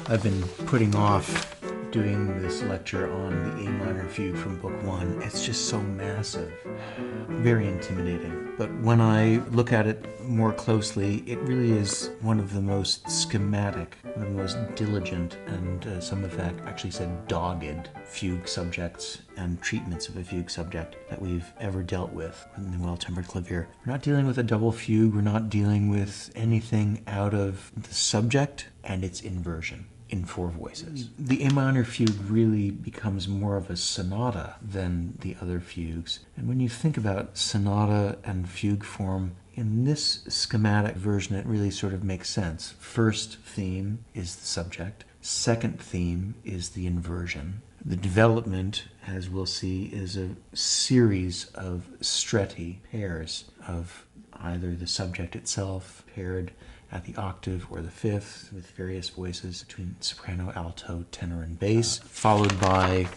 I've been putting off doing this lecture on the A minor fugue from Book 1. It's just so massive, very intimidating. But when I look at it more closely, it really is one of the most schematic, one of the most diligent, and some have actually said dogged fugue subjects and treatments of a fugue subject that we've ever dealt with in the Well-Tempered Clavier. We're not dealing with a double fugue, we're not dealing with anything out of the subject and its inversion in four voices. The A minor fugue really becomes more of a sonata than the other fugues. And when you think about sonata and fugue form, in this schematic version, it really sort of makes sense. First theme is the subject. Second theme is the inversion. The development, as we'll see, is a series of stretti, pairs of either the subject itself paired at the octave or the fifth with various voices between soprano, alto, tenor, and bass, followed by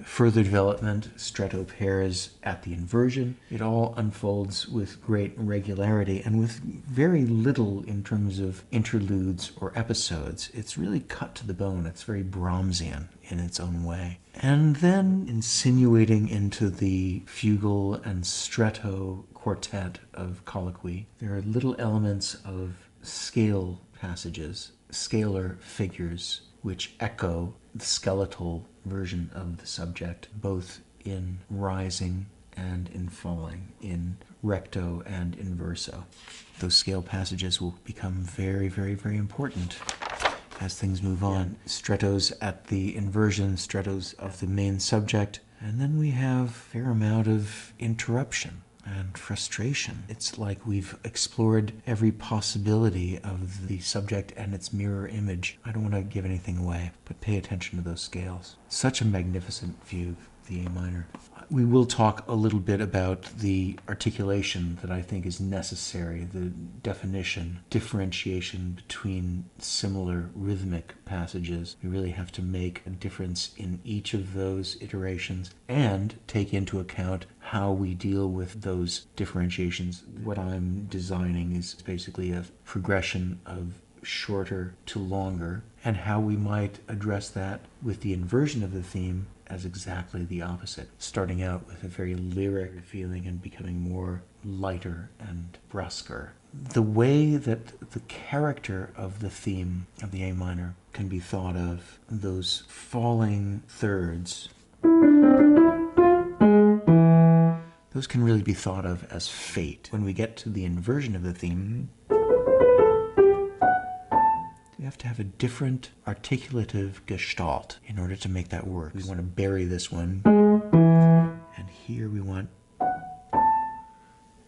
further development, stretto pairs at the inversion. It all unfolds with great regularity and with very little in terms of interludes or episodes. It's really cut to the bone. It's very Brahmsian in its own way. And then insinuating into the fugal and stretto quartet of colloquy, there are little elements of scale passages, scalar figures, which echo the skeletal version of the subject, both in rising and in falling, in recto and in verso. Those scale passages will become very, very, very important as things move on. Strettos at the inversion, strettos of the main subject, and then we have a fair amount of interruption and frustration. It's like we've explored every possibility of the subject and its mirror image. I don't want to give anything away, but pay attention to those scales. Such a magnificent fugue, the A minor. We will talk a little bit about the articulation that I think is necessary, the definition, differentiation between similar rhythmic passages. We really have to make a difference in each of those iterations and take into account how we deal with those differentiations. What I'm designing is basically a progression of shorter to longer, and how we might address that with the inversion of the theme as exactly the opposite, starting out with a very lyric feeling and becoming more lighter and brusquer. The way that the character of the theme of the A minor can be thought of, those falling thirds, those can really be thought of as fate. When we get to the inversion of the theme, we have to have a different articulative gestalt in order to make that work. We want to bury this one, and here we want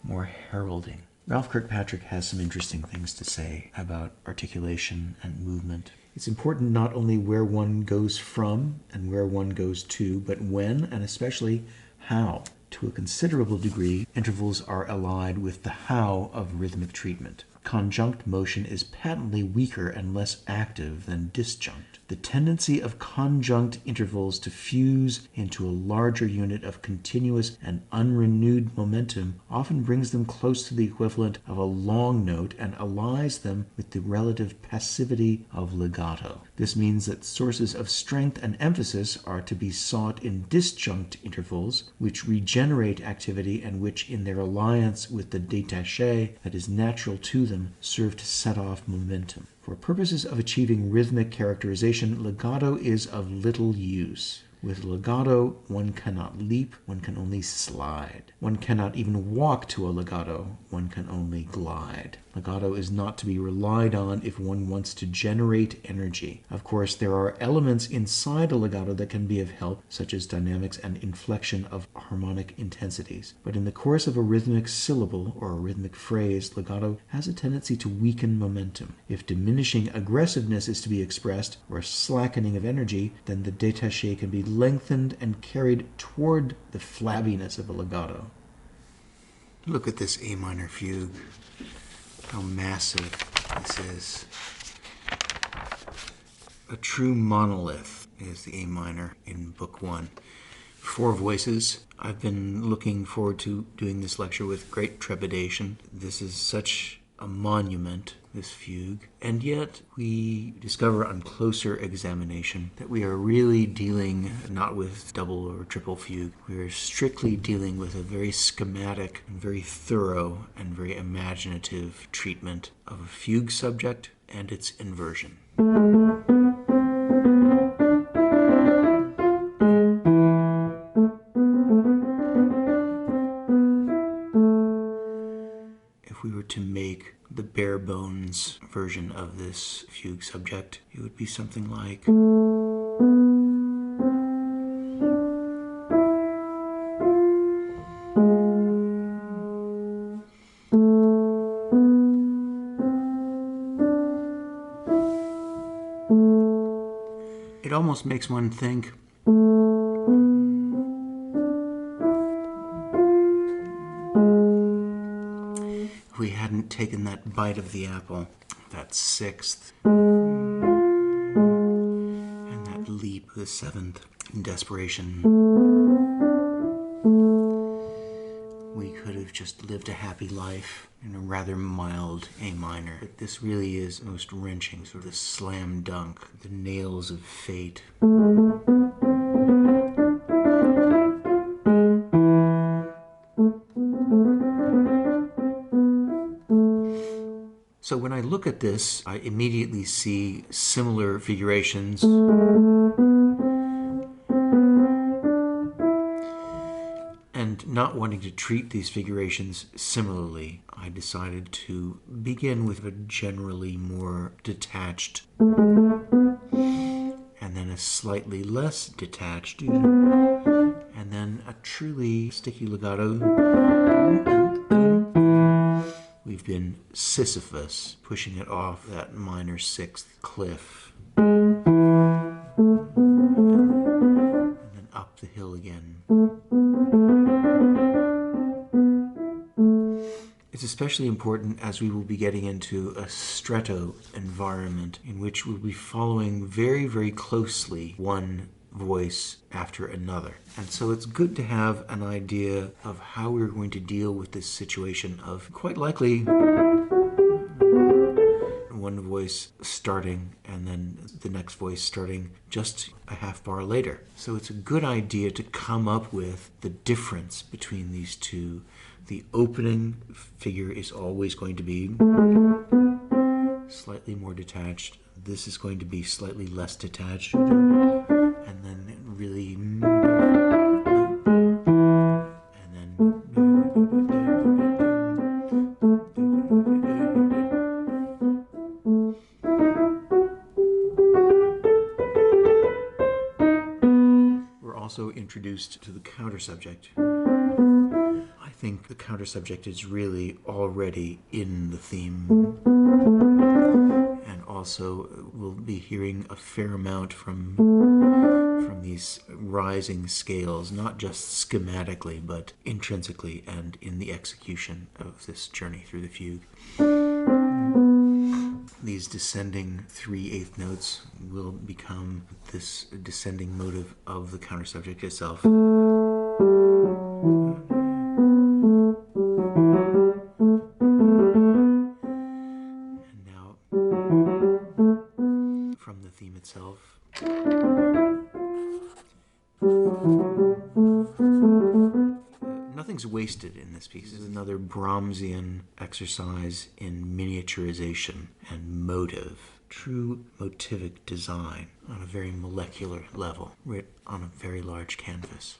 more heralding. Ralph Kirkpatrick has some interesting things to say about articulation and movement. It's important not only where one goes from and where one goes to, but when and especially how. To a considerable degree, intervals are allied with the how of rhythmic treatment. Conjunct motion is patently weaker and less active than disjunct. The tendency of conjunct intervals to fuse into a larger unit of continuous and unrenewed momentum often brings them close to the equivalent of a long note and allies them with the relative passivity of legato. This means that sources of strength and emphasis are to be sought in disjunct intervals, which regenerate activity and which, in their alliance with the détaché that is natural to them, serve to set off momentum. For purposes of achieving rhythmic characterization, legato is of little use. With legato, one cannot leap, one can only slide. One cannot even walk to a legato, one can only glide. Legato is not to be relied on if one wants to generate energy. Of course, there are elements inside a legato that can be of help, such as dynamics and inflection of harmonic intensities. But in the course of a rhythmic syllable or a rhythmic phrase, legato has a tendency to weaken momentum. If diminishing aggressiveness is to be expressed, or slackening of energy, then the détaché can be lengthened and carried toward the flabbiness of a legato. Look at this A minor fugue. How massive this is. A true monolith is the A minor in Book 1. Four voices. I've been looking forward to doing this lecture with great trepidation. This is such a monument, this fugue, and yet we discover on closer examination that we are really dealing not with double or triple fugue. We are strictly dealing with a very schematic and very thorough and very imaginative treatment of a fugue subject and its inversion. If we were to make the bare bones version of this fugue subject, it would be something like... It almost makes one think... if we hadn't taken that bite of the apple, that sixth, and that leap, the seventh, in desperation, we could have just lived a happy life in a rather mild A minor. But this really is most wrenching, sort of slam dunk, the nails of fate. So when I look at this, I immediately see similar figurations. And not wanting to treat these figurations similarly, I decided to begin with a generally more detached, and then a slightly less detached, and then a truly sticky legato. We've been Sisyphus, pushing it off that minor sixth cliff. And then up the hill again. It's especially important as we will be getting into a stretto environment in which we'll be following very, very closely one voice after another. And so it's good to have an idea of how we're going to deal with this situation of quite likely one voice starting and then the next voice starting just a half bar later. So it's a good idea to come up with the difference between these two. The opening figure is always going to be slightly more detached. This is going to be slightly less detached. And then really... and then... We're also introduced to the counter subject. I think the counter subject is really already in the theme. And also we'll be hearing a fair amount from these rising scales, not just schematically, but intrinsically and in the execution of this journey through the fugue. These descending 3/8 notes will become this descending motive of the counter subject itself. And now, from the theme itself. Nothing's wasted in this piece. This is another Brahmsian exercise in miniaturization and motive. True motivic design on a very molecular level, writ on a very large canvas.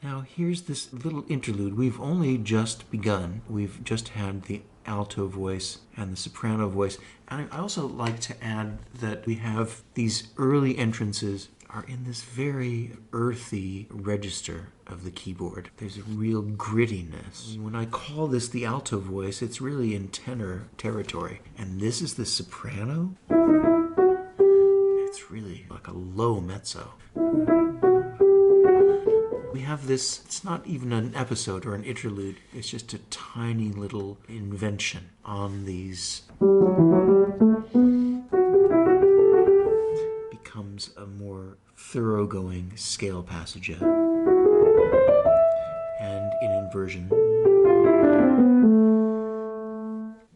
Now here's this little interlude. We've only just begun. We've just had the alto voice and the soprano voice. And I also like to add that we have these early entrances are in this very earthy register of the keyboard. There's a real grittiness. When I call this the alto voice, it's really in tenor territory. And this is the soprano. It's really like a low mezzo. We have this, it's not even an episode or an interlude, it's just a tiny little invention on these. Becomes a more thoroughgoing scale passage. And in inversion.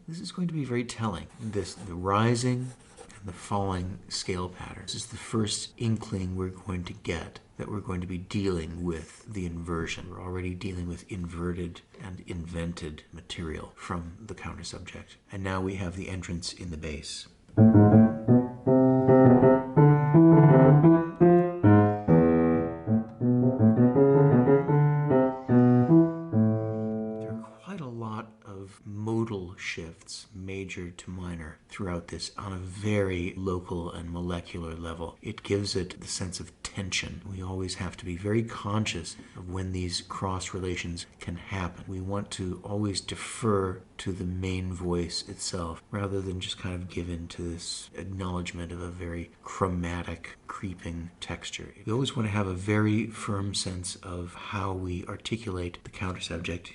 This is going to be very telling. The rising and the falling scale patterns is the first inkling we're going to get that we're going to be dealing with the inversion. We're already dealing with inverted and invented material from the counter subject. And now we have the entrance in the bass. Modal shifts, major to minor, throughout this on a very local and molecular level. It gives it the sense of tension. We always have to be very conscious of when these cross relations can happen. We want to always defer to the main voice itself rather than just kind of give in to this acknowledgement of a very chromatic, creeping texture. We always want to have a very firm sense of how we articulate the counter subject.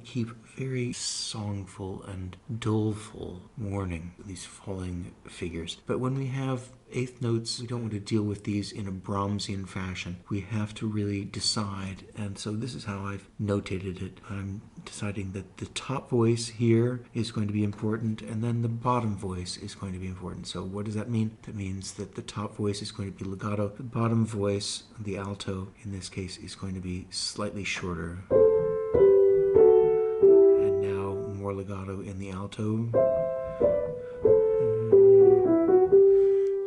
Keep very songful and doleful warning, these falling figures. But when we have eighth notes, we don't want to deal with these in a Brahmsian fashion. We have to really decide, and so this is how I've notated it. I'm deciding that the top voice here is going to be important, and then the bottom voice is going to be important. So what does that mean? That means that the top voice is going to be legato. The bottom voice, the alto in this case, is going to be slightly shorter. More legato in the alto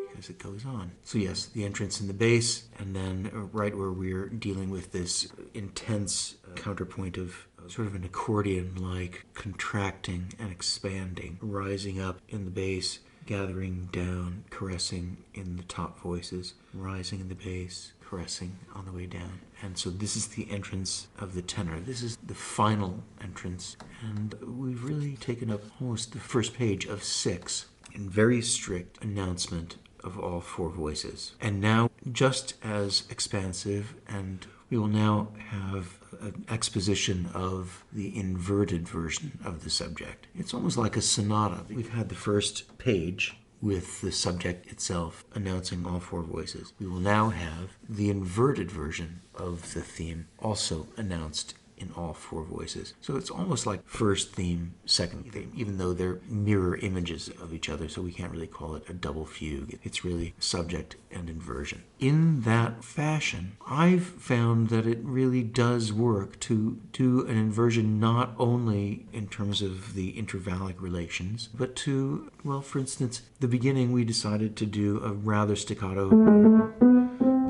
because it goes on. So yes, the entrance in the bass, and then right where we're dealing with this intense counterpoint of sort of an accordion-like contracting and expanding, rising up in the bass, gathering down, caressing in the top voices, rising in the bass, caressing on the way down. And so this is the entrance of the tenor. This is the final entrance. And we've really taken up almost the first page of 6 in very strict announcement of all 4 voices. And now just as expansive, and we will now have an exposition of the inverted version of the subject. It's almost like a sonata. We've had the first page with the subject itself announcing all 4 voices. We will now have the inverted version of the theme also announced in all 4 voices. So it's almost like first theme, second theme, even though they're mirror images of each other, so we can't really call it a double fugue. It's really subject and inversion. In that fashion, I've found that it really does work to do an inversion not only in terms of the intervallic relations, but to, well, for instance, the beginning we decided to do a rather staccato,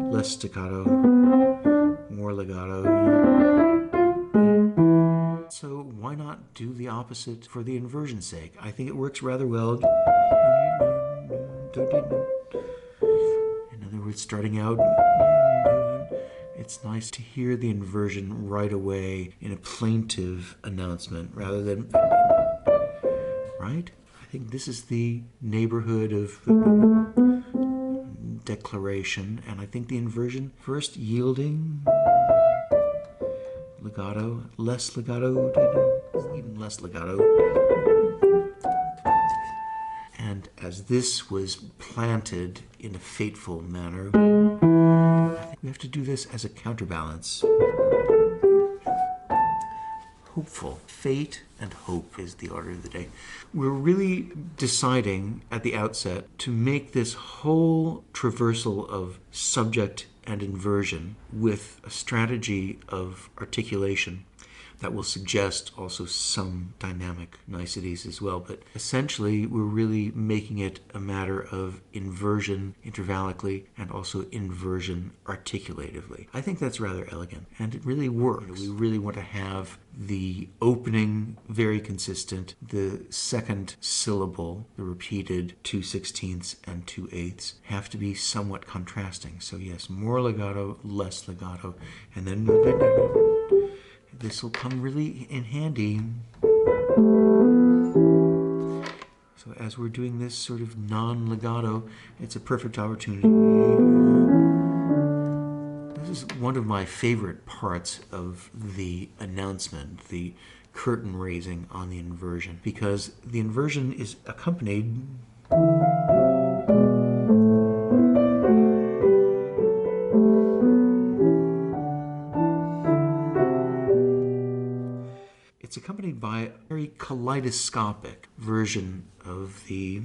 less staccato, more legato. So why not do the opposite for the inversion's sake? I think it works rather well. In other words, starting out, it's nice to hear the inversion right away in a plaintive announcement rather than, right? I think this is the neighborhood of declaration, and I think the inversion first yielding, legato, less legato, even less legato. And as this was planted in a fateful manner, I think we have to do this as a counterbalance. Hopeful. Fate and hope is the order of the day. We're really deciding at the outset to make this whole traversal of subject and inversion with a strategy of articulation that will suggest also some dynamic niceties as well. But essentially, we're really making it a matter of inversion intervallically and also inversion articulatively. I think that's rather elegant, and it really works. We really want to have the opening very consistent, the second syllable, the repeated 2/16 and 2/8, have to be somewhat contrasting. So yes, more legato, less legato, and then this will come really in handy. So as we're doing this sort of non-legato, it's a perfect opportunity. This is one of my favorite parts of the announcement, the curtain raising on the inversion, because the inversion is accompanied It's accompanied by a very kaleidoscopic version of the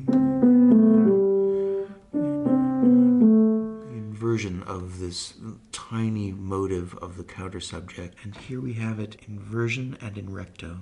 inversion of this tiny motive of the counter subject. And here we have it in version and in recto.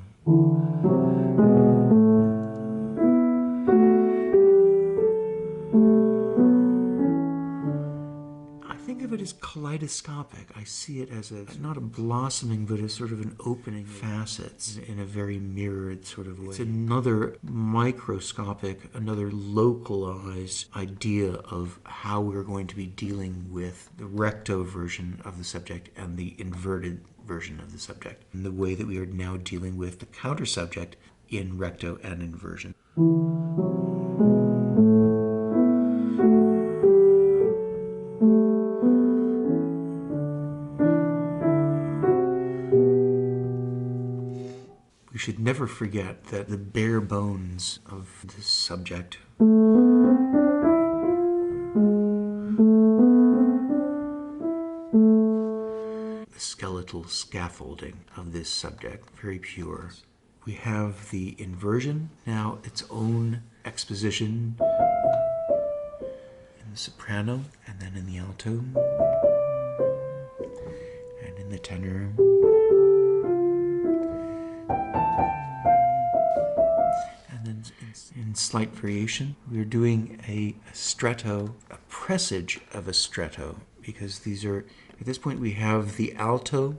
Of it is kaleidoscopic. I see it as not a blossoming, but as sort of an opening facets in a very mirrored sort of way. It's another microscopic, another localized idea of how we're going to be dealing with the recto version of the subject and the inverted version of the subject, and the way that we are now dealing with the counter subject in recto and inversion. We should never forget that the bare bones of this subject the skeletal scaffolding of this subject, very pure. We have the inversion, now its own exposition in the soprano, and then in the alto, and in the tenor. In slight variation, we're doing a stretto, a presage of a stretto, because these are, at this point we have the alto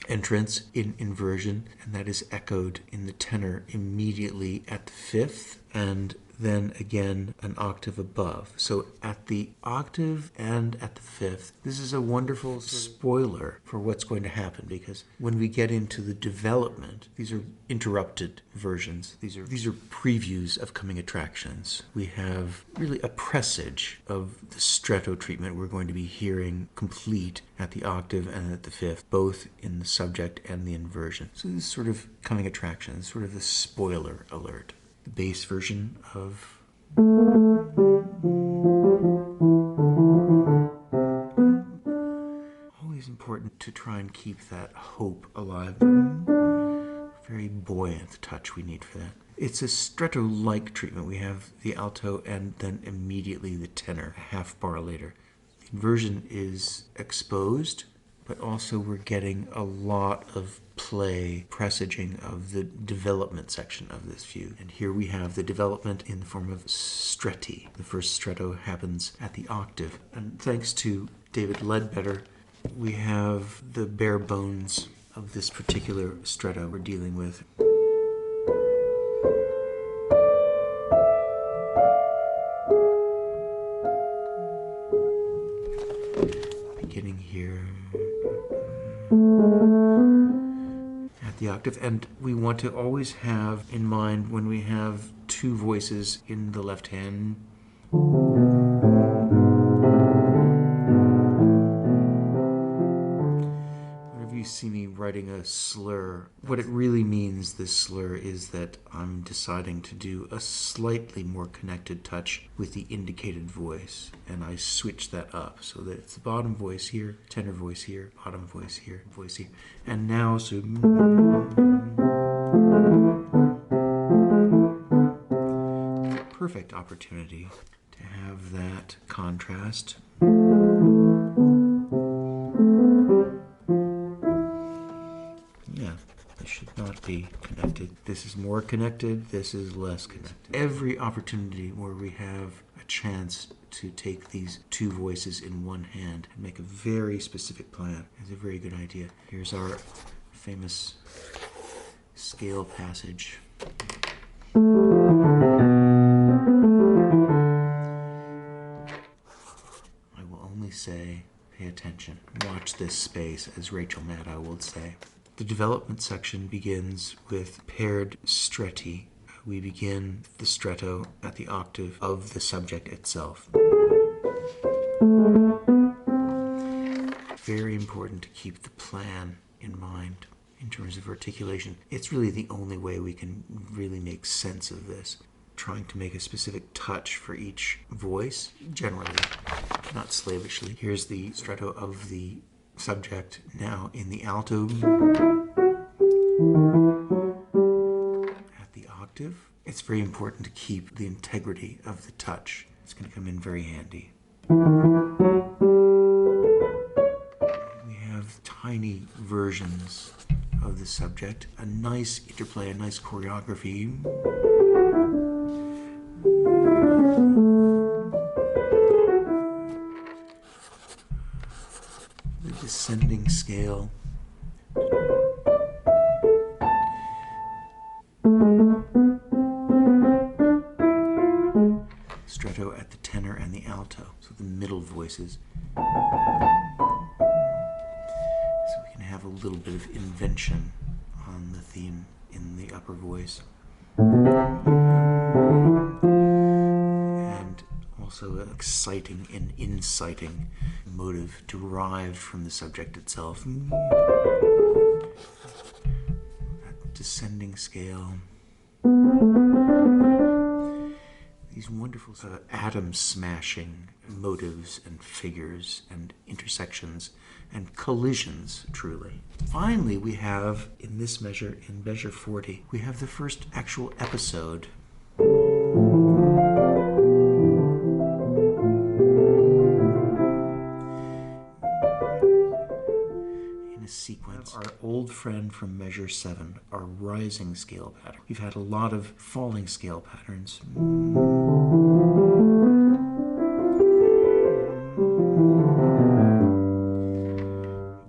entrance in inversion, and that is echoed in the tenor immediately at the fifth, and then again an octave above. So at the octave and at the fifth, this is a wonderful spoiler for what's going to happen, because when we get into the development, these are interrupted versions. These are previews of coming attractions. We have really a presage of the stretto treatment we're going to be hearing complete at the octave and at the fifth, both in the subject and the inversion. So this is sort of coming attractions, sort of the spoiler alert. The bass version of always important to try and keep that hope alive. Very buoyant touch we need for that. It's a stretto-like treatment. We have the alto and then immediately the tenor, a half bar later. The inversion is exposed, but also we're getting a lot of play, presaging of the development section of this fugue. And here we have the development in the form of stretti. The first stretto happens at the octave. And thanks to David Ledbetter, we have the bare bones of this particular stretto we're dealing with. Beginning here at the octave, and we want to always have in mind when we have two voices in the left hand, whenever you see me writing a slur, what it really means, this slur, is that I'm deciding to do a slightly more connected touch with the indicated voice, and I switch that up so that it's the bottom voice here, tenor voice here, bottom voice here, voice here, and now so perfect opportunity to have that contrast. Yeah, this should not be connected. This is more connected, this is less connected. Every opportunity where we have a chance to take these two voices in one hand and make a very specific plan is a very good idea. Here's our famous scale passage. I will only say, pay attention. Watch this space, as Rachel Maddow would say. The development section begins with paired stretti. We begin the stretto at the octave of the subject itself. Very important to keep the plan in mind in terms of articulation. It's really the only way we can really make sense of this. Trying to make a specific touch for each voice, generally, not slavishly. Here's the stretto of the subject now in the alto. it's very important to keep the integrity of the touch. It's going to come in very handy. We have tiny versions of the subject, a nice interplay, a nice choreography. The descending scale. Stretto at the tenor and the alto, so the middle voices. So we can have a little bit of invention on the theme in the upper voice. And also an exciting and inciting motive derived from the subject itself. That descending scale. These wonderful atom-smashing motives and figures and intersections and collisions, truly. Finally, we have, in this measure, in measure 40, we have the first actual episode. In a sequence. Our old friend from measure 7, our rising scale pattern. We've had a lot of falling scale patterns.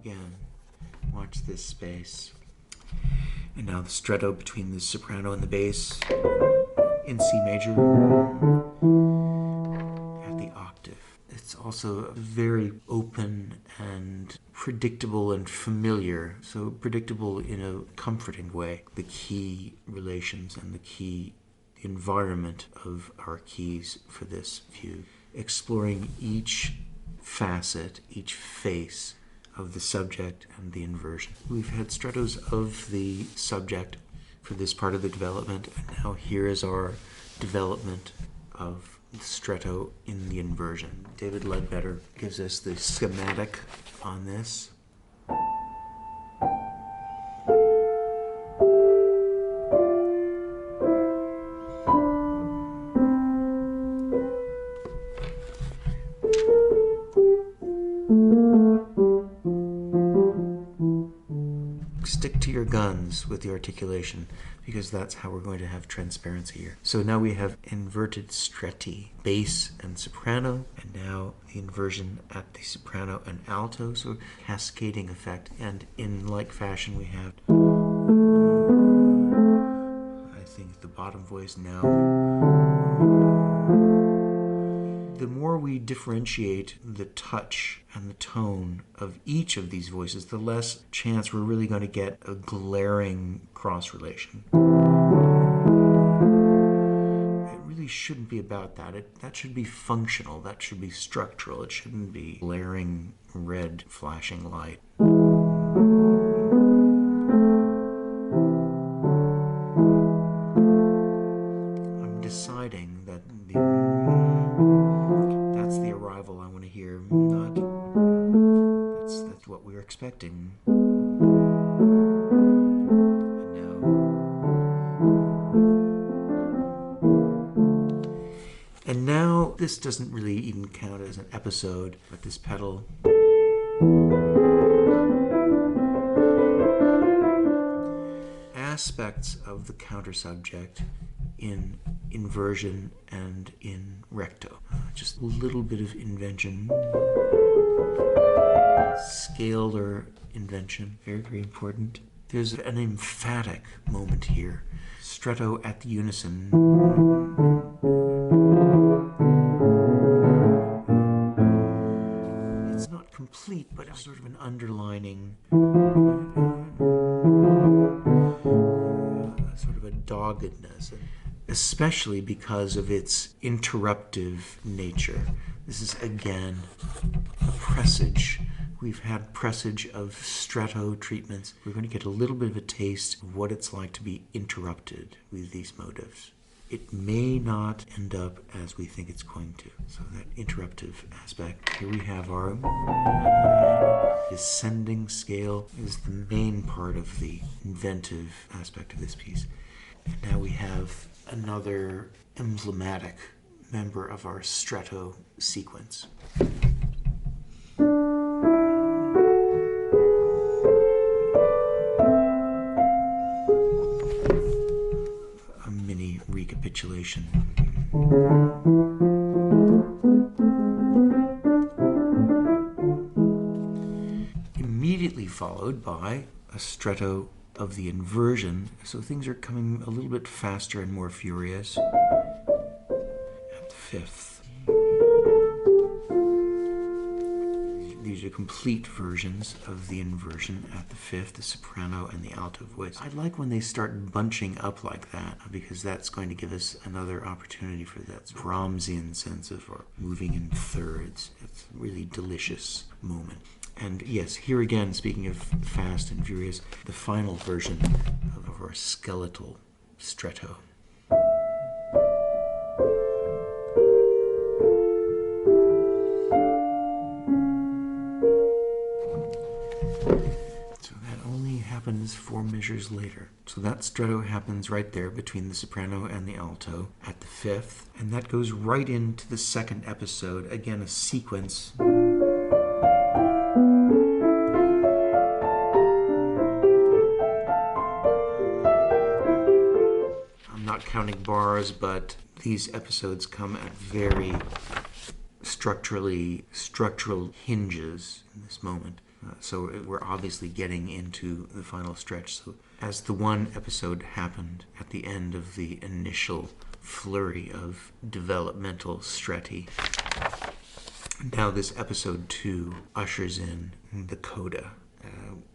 Again, watch this space. And now the stretto between the soprano and the bass in C major at the octave. It's also very open and predictable and familiar, so predictable in a comforting way. The key relations and the key environment of our keys for this fugue, exploring each facet, each face of the subject and the inversion. We've had strettos of the subject for this part of the development, and now here is our development of the stretto in the inversion. David Ledbetter gives us the schematic on this. Stick to your guns with the articulation, because that's how we're going to have transparency here. So now we have inverted stretti, bass and soprano, and now the inversion at the soprano and alto, so cascading effect. And in like fashion we have, I think, the bottom voice now. The more we differentiate the touch and the tone of each of these voices, the less chance we're really going to get a glaring cross relation. It really shouldn't be about that. That should be functional. That should be structural. It shouldn't be glaring red flashing light. I'm deciding that that's the arrival I want to hear, not that's what we were expecting. And now this doesn't really even count as an episode, but this pedal aspects of the counter subject in inversion and in recto. Just a little bit of invention. Scalar invention, very, very important. There's an emphatic moment here. Stretto at the unison. It's not complete, but it's sort of an underlining, sort of a doggedness, especially because of its interruptive nature. This is, again, a presage. We've had presage of stretto treatments. We're going to get a little bit of a taste of what it's like to be interrupted with these motives. It may not end up as we think it's going to. So that interruptive aspect. Here we have our descending scale is the main part of the inventive aspect of this piece. And now we have another emblematic member of our stretto sequence. A mini recapitulation. Immediately followed by a stretto of the inversion, so things are coming a little bit faster and more furious at the fifth. These are complete versions of the inversion at the fifth, the soprano and the alto voice. I like when they start bunching up like that, because that's going to give us another opportunity for that Brahmsian sense of moving in thirds. It's a really delicious moment. And yes, here again, speaking of fast and furious, the final version of our skeletal stretto. So that only happens 4 measures later. So that stretto happens right there between the soprano and the alto at the fifth, and that goes right into the second episode. Again, a sequence. Not counting bars, but these episodes come at very structural hinges in this moment. So we're obviously getting into the final stretch. So as the one episode happened at the end of the initial flurry of developmental stretti, now this episode 2 ushers in the coda,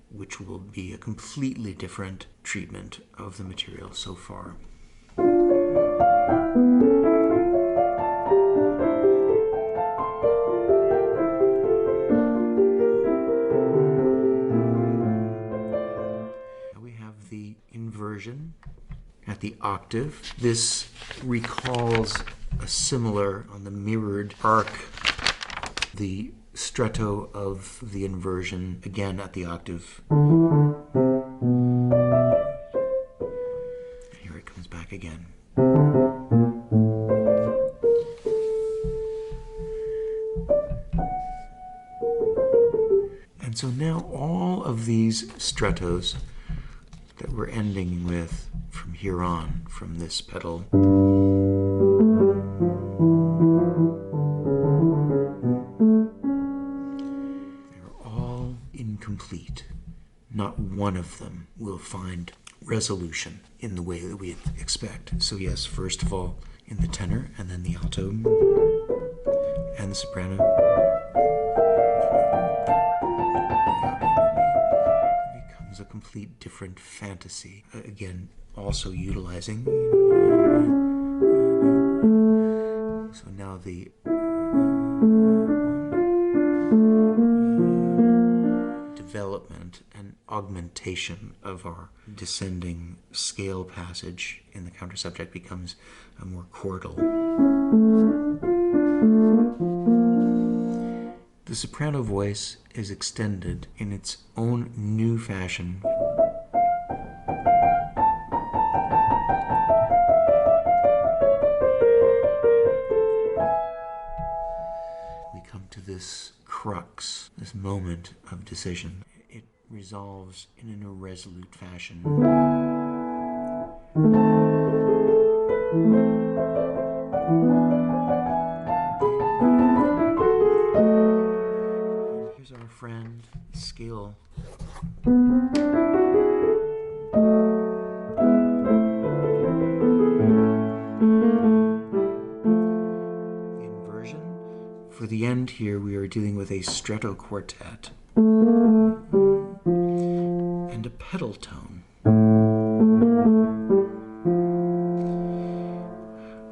which will be a completely different treatment of the material so far. We have the inversion at the octave. This recalls a similar, on the mirrored arc, the stretto of the inversion, again at the octave. Here it comes back again. And so now all of these strettos that we're ending with from here on, from this pedal, they're all incomplete. Not one of them will find resolution in the way that we expect. So yes, first of all, in the tenor, and then the alto, and the soprano. It becomes a complete different fantasy. Again, also utilizing. So now the development and augmentation of our descending scale passage in the counter subject becomes a more chordal. The soprano voice is extended in its own new fashion. We come to this crux, this moment of decision. It resolves in an irresolute fashion. And here's our friend, scale. For the end here, we are dealing with a stretto quartet and a pedal tone.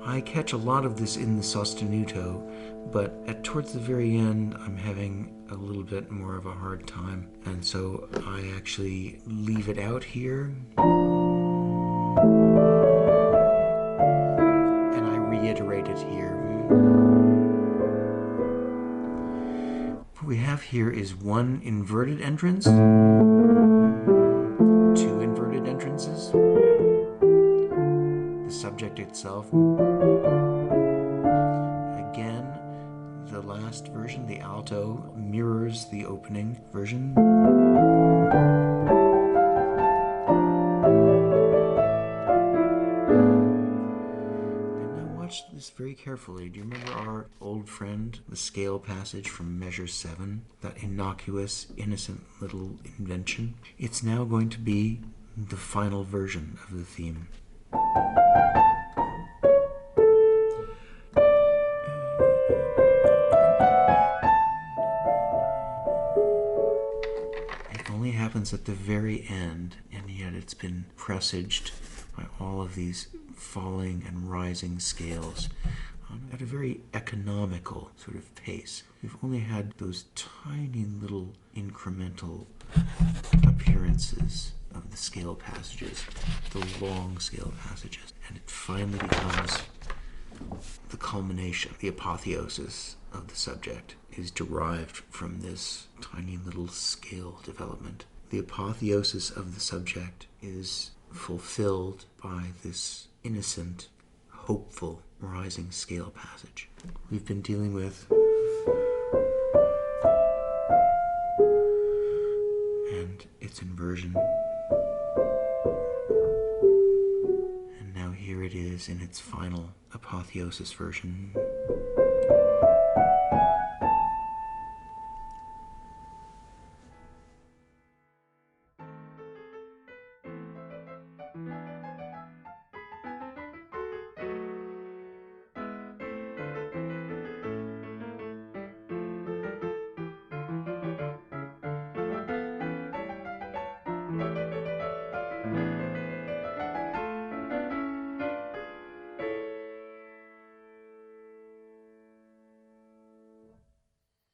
I catch a lot of this in the sostenuto, but towards the very end, I'm having a little bit more of a hard time, and so I actually leave it out here, and I reiterate it here. What we have here is one inverted entrance, 2 inverted entrances, subject itself. Again, the last version, the alto, mirrors the opening version. And now watch this very carefully. Do you remember our old friend, the scale passage from measure 7? That innocuous, innocent little invention? It's now going to be the final version of the theme. It only happens at the very end, and yet it's been presaged by all of these falling and rising scales at a very economical sort of pace. We've only had those tiny little incremental appearances of the scale passages, the long scale passages, and it finally becomes the culmination, the apotheosis of the subject is derived from this tiny little scale development. The apotheosis of the subject is fulfilled by this innocent, hopeful, rising scale passage. We've been dealing with, and its inversion. And now here it is in its final apotheosis version.